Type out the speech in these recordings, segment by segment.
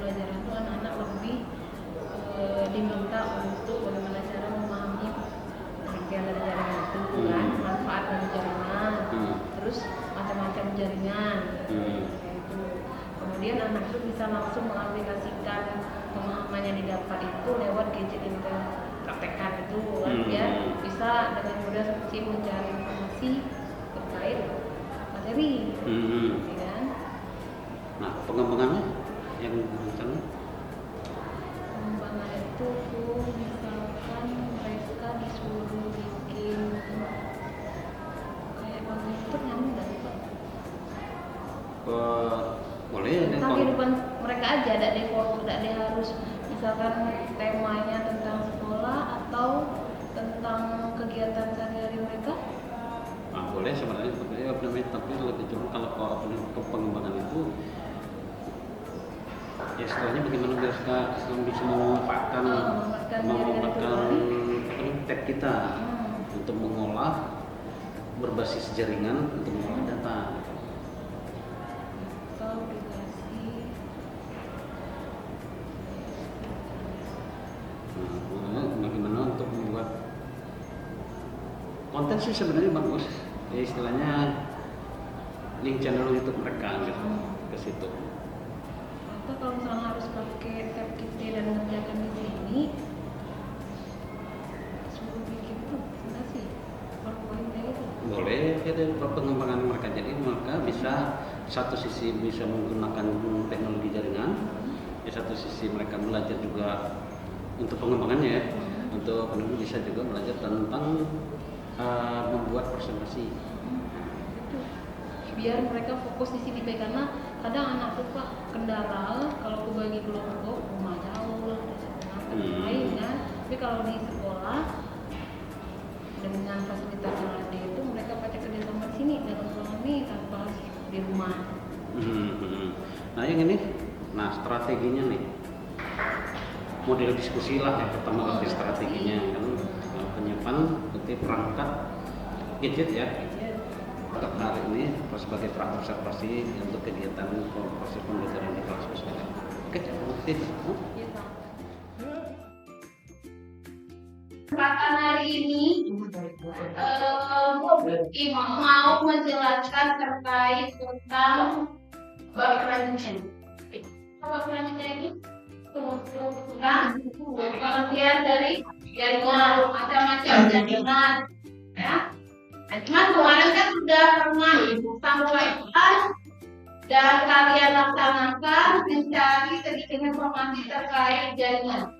pembelajaran itu anak-anak lebih diminta untuk bagaimana cara memahami rangkaian dari jaringan itu kan, manfaat dari jaringan, terus macam-macam jaringan, gitu. Kemudian anak itu bisa langsung mengaplikasikan pemahaman yang didapat itu lewat gadget yang kita praktekkan itu kan, biar bisa dengan mudah seperti mencari informasi terkait materi, ya kan? Nah, pengembangannya yang rencana? Pengembangan itu tuh misalkan mereka disuruh bikin kayak komputer yang enggak lupa. Boleh Tentang kehidupan mereka aja, tidak harus misalkan temanya tentang sekolah atau tentang kegiatan sehari-hari mereka. Nah, boleh sebenarnya tapi lebih cenderung kalau ke pengembangan itu ya istilahnya bagaimana biar kita bisa memanfaatkan tab kita untuk mengolah berbasis jaringan untuk mengolah data. Bagaimana untuk membuat konten sih sebenarnya bagus, ya istilahnya link channel YouTube mereka gitu ke situ. Atau kalau misalnya harus pakai tab kita dan mengerjakan di sini, suruh bikin tuh enggak sih? PowerPoint kayak gitu. Boleh ya dari pengembangan mereka, jadi mereka bisa satu sisi bisa menggunakan teknologi jaringan, di satu sisi mereka belajar juga untuk pengembangannya ya, untuk penemu bisa juga belajar tentang membuat presentasi. Biar mereka fokus di sini, karena kadang anak tuh Pak kendala kalau aku bagi kelompok rumah jauh lain kan, tapi kalau di sekolah dengan fasilitas yang ada itu mereka pada kerja sama di sini dalam ruangan ini tanpa di rumah. Nah yang ini, nah strateginya nih model diskusi lah ya, pertama kali strateginya kan penyiapan perangkat gadget ya. Untuk hari ini sebagai observasi untuk kegiatan proses pembelajaran di kelas sosial. Oke, Kesempatan hari ini Ibu mau menjelaskan terkait tentang bab selanjutnya. Bab selanjutnya ini tentang pengertian dari jaringan, macam-macam jaringan, ya. Cuman kemarin kan sudah pernah sampaikan dan kalian laksanakan mencari sedikit informasi terkait jaringan.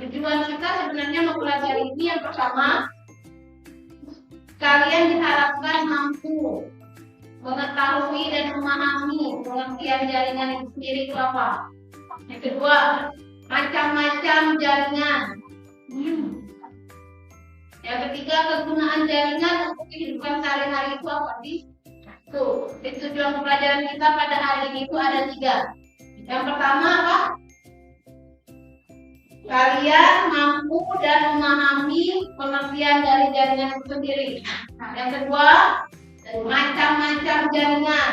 Tujuan kita sebenarnya mempelajari ini yang pertama, kalian diharapkan mampu mengetahui dan memahami pengertian jaringan itu sendiri itu apa. Yang kedua, macam-macam jaringan. Yang ketiga, kegunaan jaringan untuk kehidupan sehari-hari itu apa sih? Tuh, tujuan pelajaran kita pada hari ini itu ada 3. Yang pertama apa? Kalian mampu dan memahami pengertian dari jaringan itu sendiri. Yang kedua, macam-macam jaringan.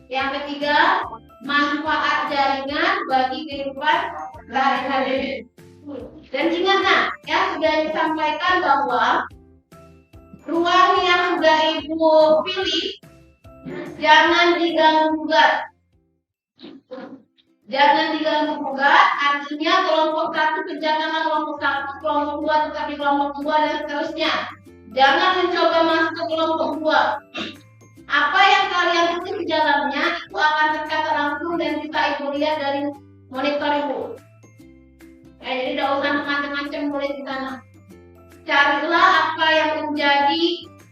Yang ketiga, manfaat jaringan bagi kehidupan sehari-hari. Dan ingatlah, ya sudah disampaikan bahwa ruang yang sudah Ibu pilih jangan diganggu-gugat. Jangan diganggu-gugat, artinya kelompok 1 kerjakanlah kelompok 1, kelompok 2 tetap di kelompok 2 dan seterusnya. Jangan mencoba masuk ke kelompok 2. Apa yang kalian tulis di dalamnya itu akan terkata langsung dan bisa Ibu lihat dari monitor Ibu. Jadi tidak usah macam-macam nulis di sana. Carilah apa yang menjadi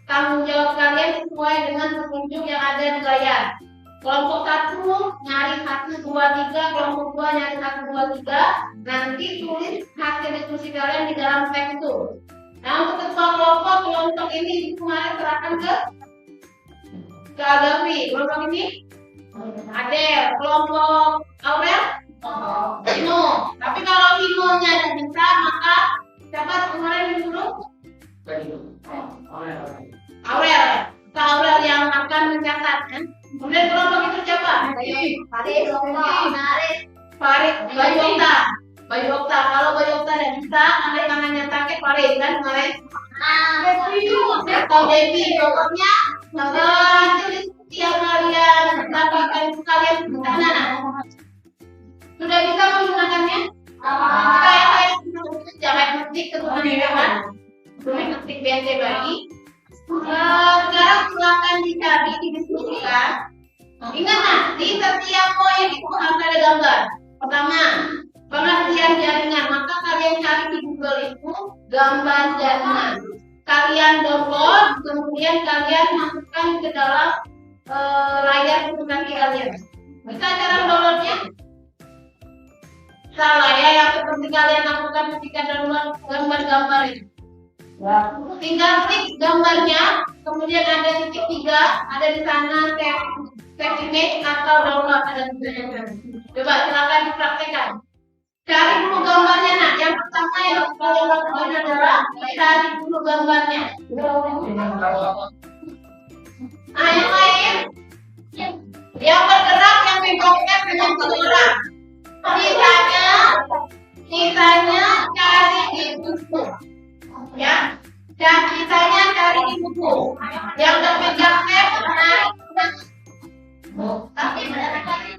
tanggung jawab kalian sesuai dengan petunjuk yang ada di layar. Kelompok 1 nyari 1, 2, 3, kelompok 2 nyari 1, 2, 3. Nanti tulis hasil diskusi kalian di dalam teks itu. Nah, untuk ketua kelompok ini kemarin serahkan ke Agapi. Kelompok ini Adel. Kelompok Aurel Tino. Tapi kalau Tino-nya tidak bisa, maka siapa kemarin disuruh? Aurel. Aurel yang akan mencatat kan? Kemudian kelompok itu siapa? Tadi kelompok Naris. Farid, Bayu Okta. Bayu Okta. Kalau Bayu Okta tidak bisa, andai tangannya sakit, Farid kan kemarin. Atau Devi, pokoknya hasil diskusi yang kalian dapatkan itu kalian mana? Sudah bisa menggunakannya? Saya jangan ketik keturunan, ketik BNT bayi. Sekarang silakan dicari, didiskusikan. Ingat nanti setiap poin itu harus ada gambar. Pertama, pengertian jaringan. Maka kalian cari di Google itu gambar jaringan. Kalian download, kemudian kalian masukkan ke dalam layar aplikasi kalian. Bisa cara downloadnya? Salah ya, yang seperti kalian lakukan ketika download gambar-gambar itu. Tinggal klik gambarnya, kemudian ada titik 3, ada di sana save image atau download, ada di sana. Coba silakan dipraktekkan. Cari dulu gambarnya, nak. Yang pertama yang kalian lakukan adalah cari dulu gambarnya. Yang lain, yang bergerak yang membongkar dengan bergerak. Sisanya cari di buku. Ya, dan sisanya cari di buku. Yang udah pegang tab, tapi benar kali.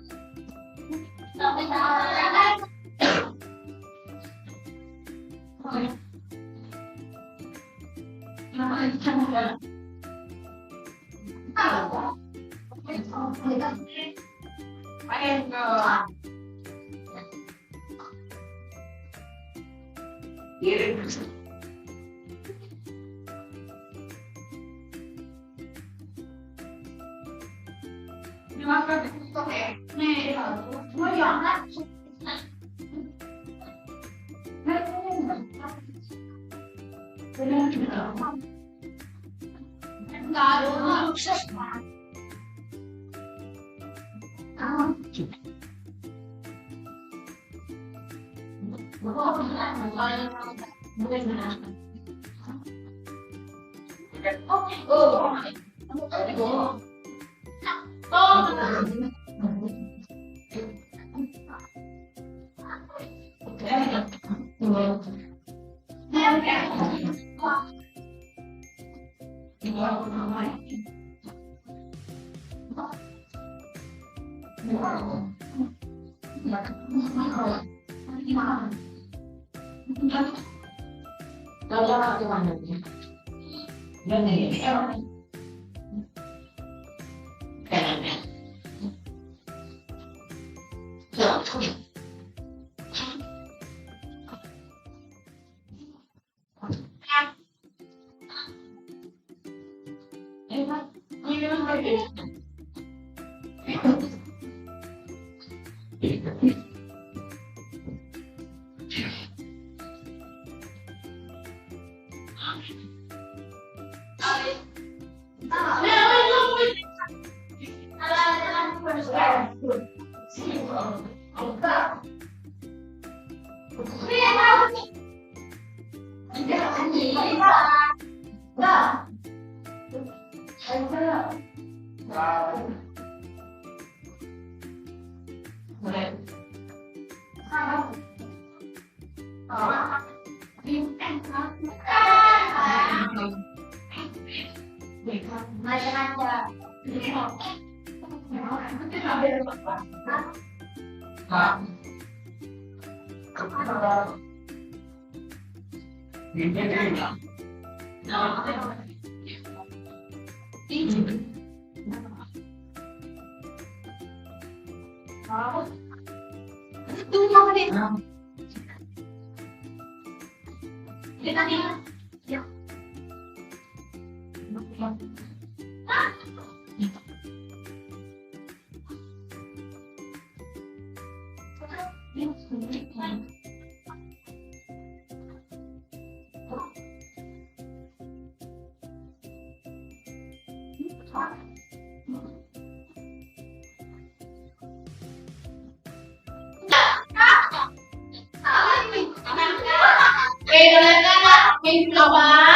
Mencoba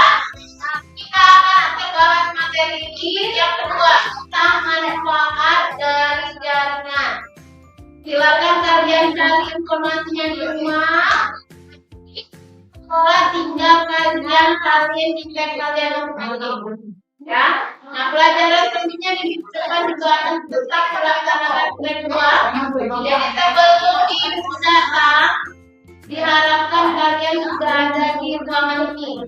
kita akan bahas materi ini. Yang kedua, tentang manfaat dari jaringan. Silakan kalian cari informasinya di rumah. Sekolah tinggal kalian cek kalian ya. Nah, pelajaran selanjutnya di minggu depan juga akan tetap melaksanakan track 2. Jadi sebelum ibu datang, diharapkan kalian sudah ada di ruangan ini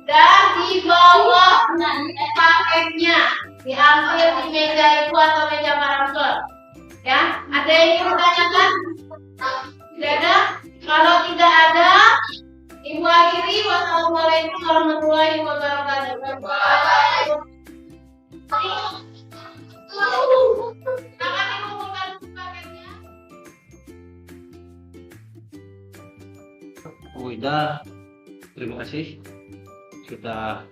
dan di bawah paketnya diambil di meja ibu atau meja paransel. Ya, ada yang ingin ditanyakan? Tidak ada? Kalau tidak ada, ibu akhiri. Wassalamualaikum warahmatullahi wabarakatuh. Silakan ibu buka paketnya. Bu Ida, terima kasih sudah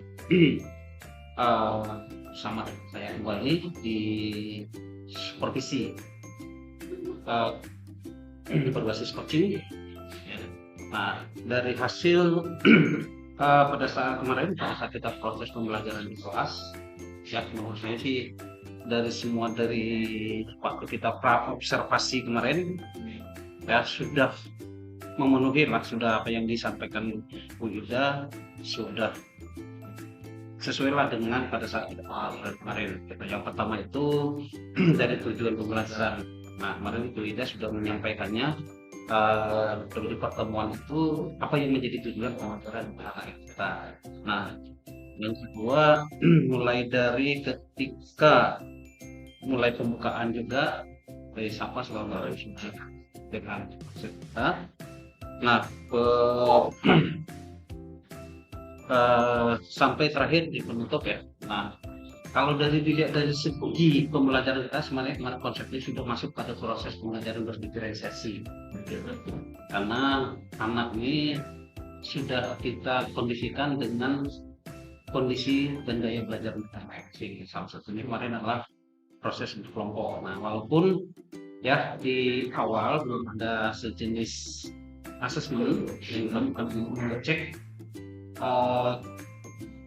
sama saya kembali di supervisi berbasis coaching. Nah, dari hasil pada saat kemarin, pada saat kita proses pembelajaran di kelas, ya menurut saya sih dari waktu kita observasi kemarin, ya sudah memenuhi lah, sudah apa yang disampaikan Bu Yuda sudah sesuai lah dengan pada saat kita kemarin. Yang pertama itu dari tujuan pembelajaran. Nah, kemarin Bu Yuda sudah menyampaikannya. Di pertemuan itu apa yang menjadi tujuan pembelajaran kita. Nah, yang kedua mulai dari ketika mulai pembukaan juga dari Sapa selama dengan kita. Nah, sampai terakhir di penutup ya. Nah, kalau dari segi pembelajaran kita sebenarnya konsepnya sudah masuk pada proses pembelajaran berdiferensiasi, karena anak ini sudah kita kondisikan dengan kondisi dan gaya belajar mereka. Salah satunya kemarin adalah proses berkelompok. Nah, walaupun ya di awal belum ada sejenis asesmen yang kami mengecek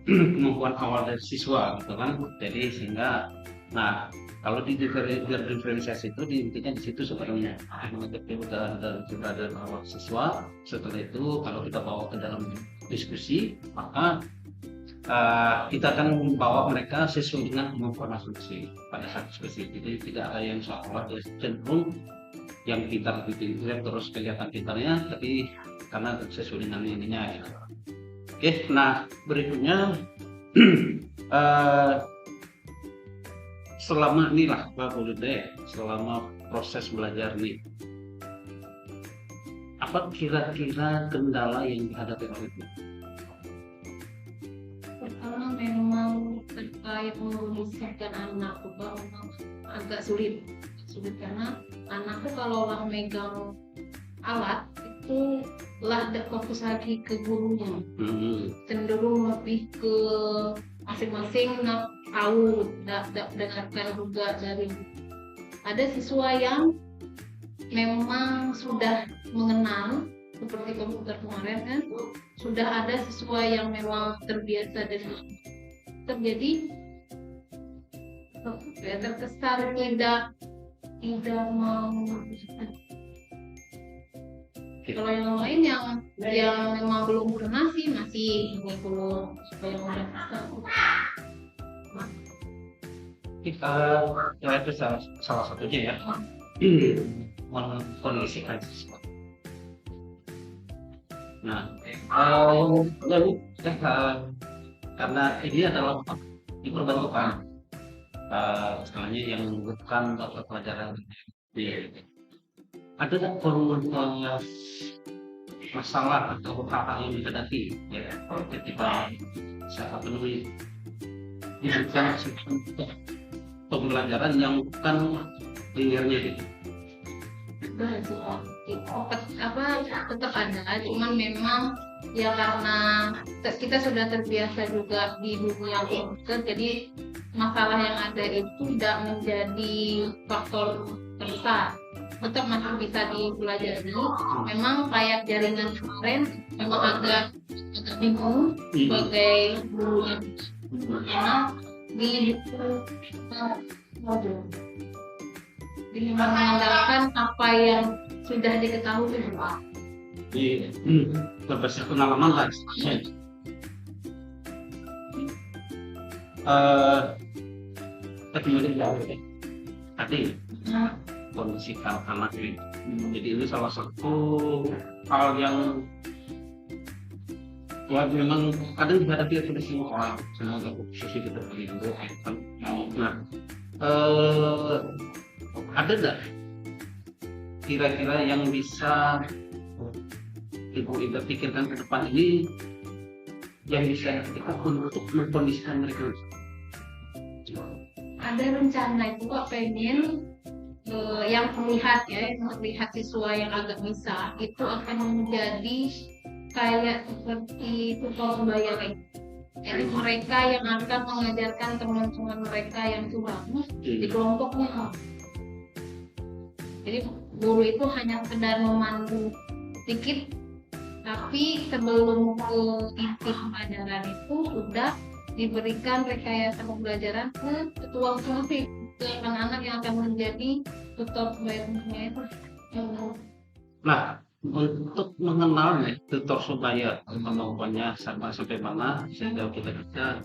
kemampuan awal dari siswa gitu kan. Jadi sehingga nah kalau di diferensiasi itu intinya di situ sebenarnya mengetahui keberadaan awal siswa. Setelah itu kalau kita bawa ke dalam diskusi, maka kita akan membawa mereka sesuai dengan kemampuan masing-masing pada saat diskusi. Jadi tidak ada yang seolah cenderung yang pintar terus kelihatan pintarnya, tapi karena sesuai dengan ininya ya. Oke, nah berikutnya selama inilah Pak Bulde, selama proses belajar nih, apa kira-kira kendala yang dihadapi oleh ibu? Pertama memang terkait mengondisikan anak itu memang agak sulit karena anakku kalau lah megang alat itu lah tidak fokus lagi ke gurunya, cenderung lebih ke masing-masing tahu, tidak dengarkan juga dari. Ada siswa yang memang sudah mengenal seperti komputer kemarin kan, sudah ada siswa yang memang terbiasa dengan terjadi terkesan tidak mau. Kalau yang lain yang memang belum pernah sih masih belum supaya udah bisa. Kita ya itu salah satunya ya mengkondisikan siswa. Nah, karena ini adalah diperbantukan istilahnya yang bukan pelajaran ada masalah atau hal yang dihadapi ya ketika saya penuhi bukan pembelajaran yang bukan linearnya gitu. Tetap ada, cuman memang ya karena kita sudah terbiasa juga di dunia komputer, jadi masalah yang ada itu tidak menjadi faktor terbesar. Tetap masih bisa dipelajari. Memang kayak jaringan kemarin memang agak bingung sebagai gurunya karena di buku modul Jadi mengandalkan apa yang sudah diketahui Pak. Di berbasis pengalaman lah. Tadi kondisi anak ini. Jadi ini salah satu hal yang memang kadang dihadapi oleh semua orang, semoga posisi kita begitu. Nah, ada nggak kira-kira yang bisa Ibu Ida pikirkan ke depan ini yang bisa kita untuk mengkondisikan mereka? Ada rencana itu Pak, pengen yang terlihat ya, yang terlihat siswa yang agak bisa itu akan menjadi kayak seperti tutor sebaya kayak gitu. Jadi mereka yang akan mengajarkan teman-teman mereka yang curang di kelompoknya. Jadi guru itu hanya sekedar memandu sedikit, tapi sebelum ke inti pembelajaran itu sudah diberikan rekayasa pembelajaran ke ketua kelompok, ke anak-anak yang akan menjadi tutor sebaya itu. Nah, untuk mengenal tutor sebaya kemampuannya sampai mana sehingga kita bisa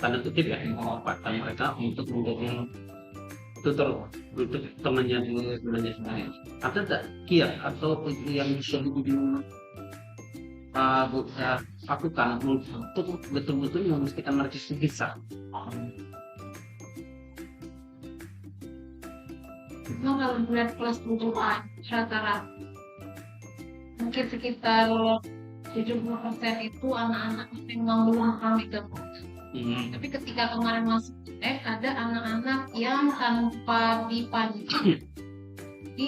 tanda kutip ya memanfaatkan mereka untuk menjadi tutor untuk temannya sendiri. Ada tak kiat atau yang bisa lakukan untuk betul-betul memastikan mereka bisa? Nah, kalau berat kelas 7 rata-rata mungkin sekitar 70% itu anak-anak memang belum kami gabung. Tapi ketika kemarin masuk ada anak-anak yang tanpa dipandu. Jadi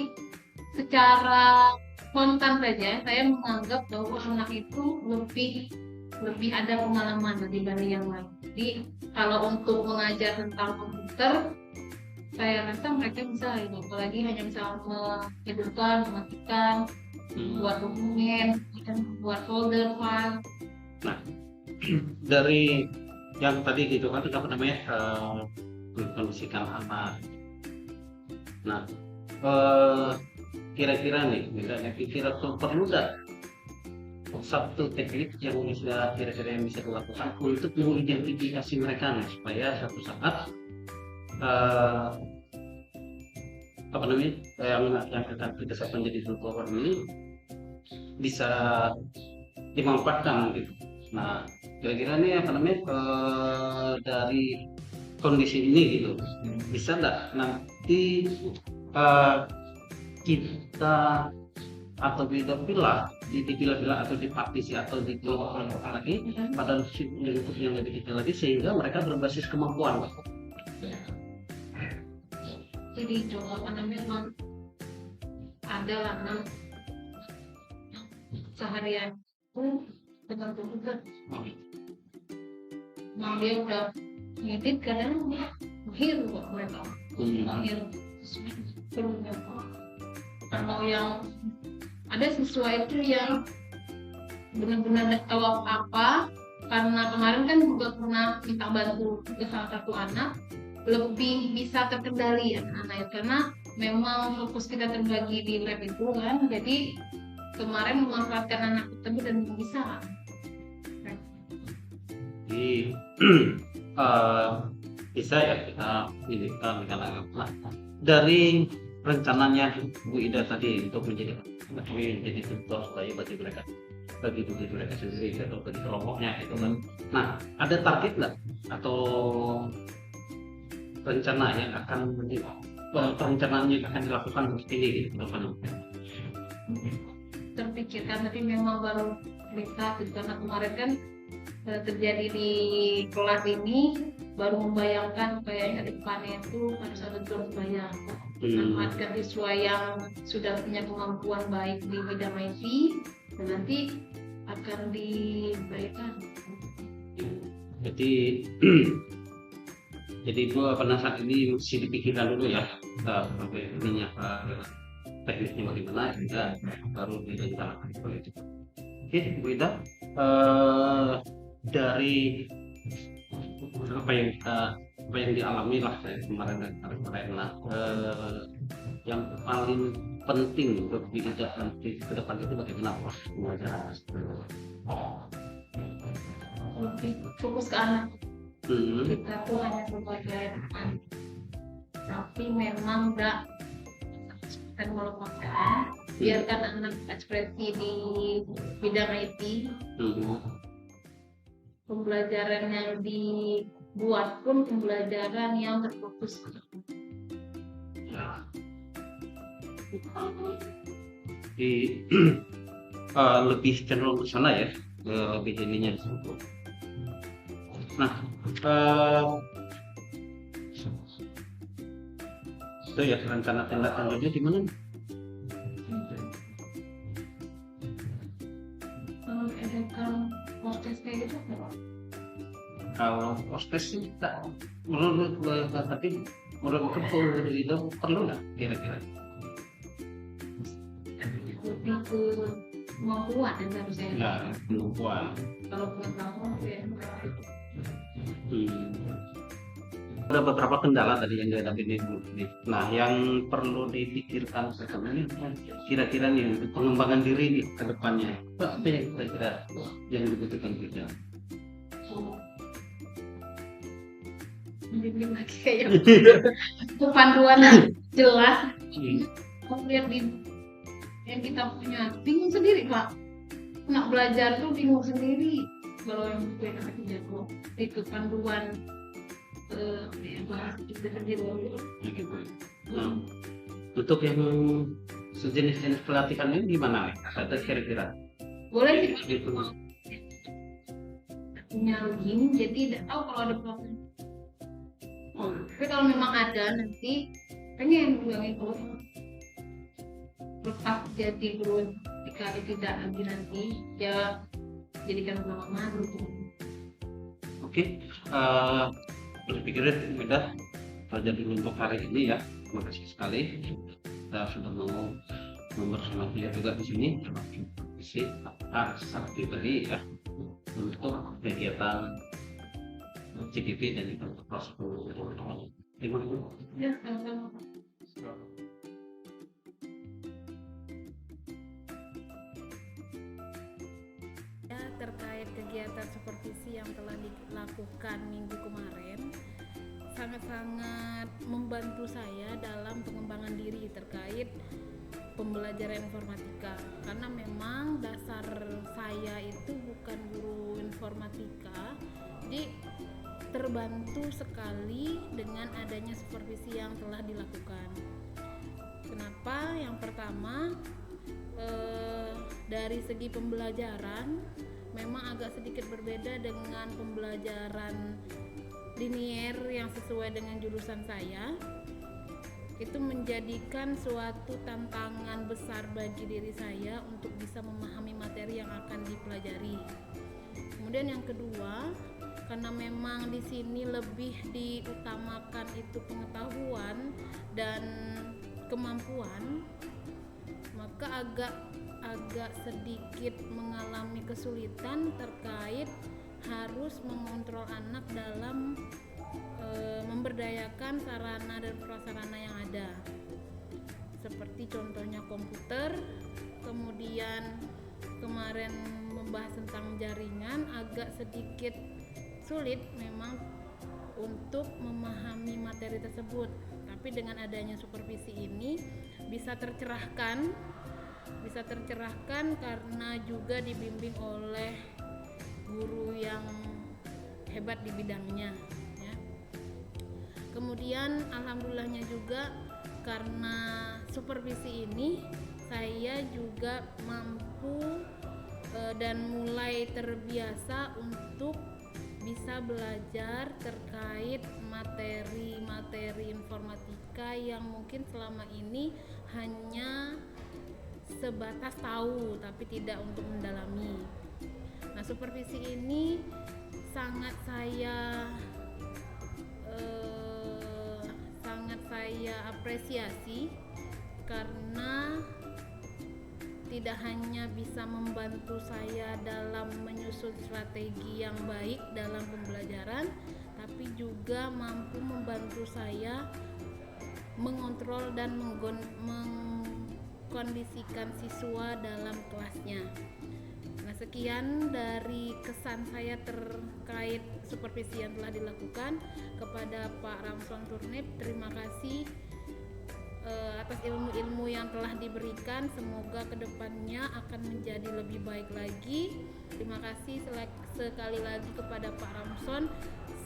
secara spontan saja saya menganggap bahwa anak itu lebih ada pengalaman dibanding yang lain. Jadi kalau untuk mengajar tentang komputer, saya rasa mereka bisa, apalagi hanya bisa menghidupkan, mematikan, buat dokumen, buat folder, file. Nah, dari yang tadi gitu kan apa namanya mengkondisikan anak. Nah, kira-kira nih, misalnya kira-kira perlu nggak satu teknik yang bisa kira-kira yang bisa dilakukan untuk mengidentifikasi mereka nih, supaya satu saat apa namanya yang kita siapkan jadi tutor ini bisa dimanfaatkan gitu. Nah, kira-kira nih apa namanya dari kondisi ini gitu bisa nggak nanti kita atau dipilah atau dipartisi atau dikelompokkan lagi pada lingkup yang lebih kecil lagi sehingga mereka berbasis kemampuan. Jadi jawabannya memang ada lah seharian itu dengan komputer. Nah, dia udah ngedit kadang mahir kok mereka. Mahir. Kalau yang ada siswa itu yang benar-benar tidak tahu apa-apa, karena kemarin kan juga pernah minta bantu ke salah satu anak, lebih bisa terkendali anak-anak karena memang fokus kita terbagi di lab itu kan, jadi kemarin memanfaatkan anak tersebut dan bisa. Jadi bisa ya kita nah, dari rencananya Bu Ida tadi untuk menjadi tutor supaya bagi mereka sendiri atau bagi kelompoknya itu kan. Nah, ada target nggak atau rencana yang akan perencanaan yang akan dilakukan seperti ini gitu terpikirkan, tapi memang baru kita karena kemarin kan terjadi di kelas ini baru membayangkan kayaknya di depannya itu harus ada tutor sebaya memanfaatkan siswa yang sudah punya kemampuan baik di bidang IT dan nanti akan diberikan. Jadi gua pada saat ini mesti dipikirkan dulu ya sampai ininya teknisnya bagaimana kita baru direncanakan seperti itu. Oke, Bu Ida, dari apa yang kita apa yang dialami lah saya kemarin dan kemarin. Nah, yang paling penting untuk diajak nanti ke depan itu bagaimana proses pembelajaran? Lebih fokus ke anak. Hmm. Kita tuh hanya sebagai anak, tapi memang enggak dan melupakan, biarkan anak ekspresi di bidang IT. Pembelajaran yang dibuat pun pembelajaran yang terfokus. Ya. Di lebih cenderung ke sana ya, lebih ininya di situ. Nah, itu ya rencana tindak lanjutnya di mana? Kalau edakan proses kayak gitu apa? Kalau proses sih tak menurut tadi menurut itu perlu nggak kira-kira? Lebih ke kemampuan dan harusnya. Ya, kemampuan. Kalau pengetahuan ya. Ada beberapa kendala tadi yang dihadapi ini. Nah, yang perlu dipikirkan sekarang ini kira-kira nih untuk pengembangan diri nih ke depannya. Apa yang kira-kira yang dibutuhkan kita? Mungkin lagi kayak panduan yang jelas. Lihat di yang kita punya bingung sendiri Pak. Nak belajar tuh bingung sendiri. Kalau yang punya anak jago itu panduan bahasa kita sendiri. Gitu. Nah, untuk yang sejenis pelatihan ini gimana? Ada kira-kira? Boleh sih Gitu. punya login, jadi tidak tahu kalau ada pelatihan. Tapi kalau memang ada nanti pengen bilang itu lepas jadi guru jika tidak nanti ya jadikan pengalaman gitu. Oke, berpikirnya mudah saja dulu untuk hari ini ya. Terima kasih sekali kita sudah mau bersama dia juga di sini. Isi sakti tadi ya untuk kegiatan CDP dan untuk proses pengumuman. Terima kasih. Ya, sama-sama. Terkait kegiatan supervisi yang telah dilakukan minggu kemarin sangat-sangat membantu saya dalam pengembangan diri terkait pembelajaran informatika, karena memang dasar saya itu bukan guru informatika, jadi terbantu sekali dengan adanya supervisi yang telah dilakukan. Kenapa? Yang pertama, dari segi pembelajaran memang agak sedikit berbeda dengan pembelajaran linier yang sesuai dengan jurusan saya. Itu menjadikan suatu tantangan besar bagi diri saya untuk bisa memahami materi yang akan dipelajari. Kemudian yang kedua, karena memang di sini lebih diutamakan itu pengetahuan dan kemampuan, maka agak sedikit mengalami kesulitan terkait harus mengontrol anak dalam memberdayakan sarana dan prasarana yang ada, seperti contohnya komputer. Kemudian kemarin membahas tentang jaringan, agak sedikit sulit memang untuk memahami materi tersebut, tapi dengan adanya supervisi ini bisa tercerahkan karena juga dibimbing oleh guru yang hebat di bidangnya ya. Kemudian alhamdulillahnya juga karena supervisi ini saya juga mampu dan mulai terbiasa untuk bisa belajar terkait materi-materi informatika yang mungkin selama ini hanya sebatas tahu tapi tidak untuk mendalami. Nah, supervisi ini sangat saya apresiasi karena tidak hanya bisa membantu saya dalam menyusun strategi yang baik dalam pembelajaran, tapi juga mampu membantu saya mengontrol dan mengkondisikan siswa dalam kelasnya. Nah, sekian dari kesan saya terkait supervisi yang telah dilakukan kepada Pak Ramson Turnip. Terima kasih atas ilmu-ilmu yang telah diberikan. Semoga kedepannya akan menjadi lebih baik lagi. Terima kasih sekali lagi kepada Pak Ramson.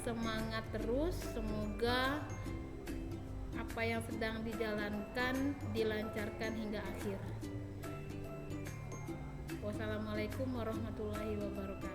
Semangat terus, semoga apa yang sedang dijalankan dilancarkan hingga akhir. Wassalamualaikum warahmatullahi wabarakatuh.